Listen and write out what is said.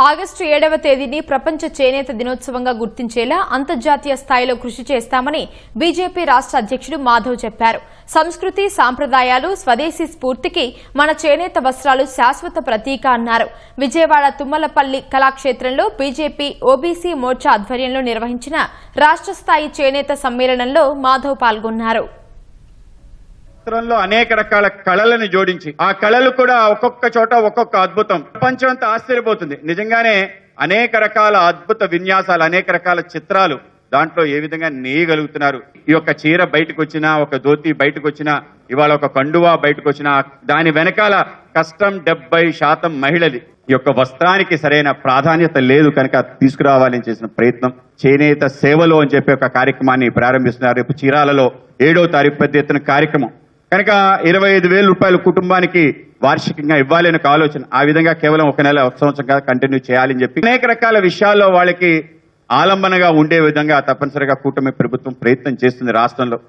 August 7వ తేదీని ప్రపంచ చేనేత దినోత్సవంగా గుర్తించేలా అంతర్జాతీయ స్థాయిలో కృషి చేస్తామని బీజేపీ రాష్ట్ర అధ్యక్షుడు మాధవ్ చెప్పారు. సంస్కృతి సాంప్రదాయాలు స్వదేశీ స్ఫూర్తికి మన చేనేత వస్త్రాలు శాశ్వత ప్రతీక అన్నారు. విజయవాడ తుమ్మలపల్లి కళాక్షేత్రంలో బీజేపీ ఓబీసీ మోర్చా ఆధ్వర్యంలో నిర్వహించిన రాష్ట్ర స్థాయి చేనేత సమ్మేళనంలో మాధవ్ పాల్గొన్నారు. అనేక రకాల కళలను జోడించి ఆ కళలు కూడా ఒక్కొక్క చోట ఒక్కొక్క అద్భుతం, ప్రపంచం అంతా ఆశ్చర్యపోతుంది. నిజంగానే అనేక రకాల అద్భుత విన్యాసాలు, అనేక రకాల చిత్రాలు దాంట్లో ఏ విధంగా నేయగలుగుతున్నారు. ఈ యొక్క చీర బయటకు వచ్చినా, ఒక ధోతి బయటకు వచ్చినా, ఇవాళ ఒక కండువా బయటకు వచ్చినా, దాని వెనకాల కష్టం 70% మహిళది. ఈ యొక్క వస్త్రానికి సరైన ప్రాధాన్యత లేదు కనుక తీసుకురావాలని చేసిన ప్రయత్నం చేనేత సేవలో అని చెప్పి ఒక కార్యక్రమాన్ని ప్రారంభిస్తున్నారు. రేపు చీరాలలో 7వ తారీఖు పెద్ద ఎత్తున కార్యక్రమం కనుక 25,000 రూపాయలు కుటుంబానికి వార్షికంగా ఇవ్వాలని ఒక ఆలోచన. ఆ విధంగా కేవలం ఒక నెల, ఒక సంవత్సరంగా కంటిన్యూ చేయాలని చెప్పి అనేక రకాల విషయాల్లో వాళ్ళకి ఆలంబనగా ఉండే విధంగా తప్పనిసరిగా కూటమి ప్రభుత్వం ప్రయత్నం చేస్తుంది రాష్ట్రంలో.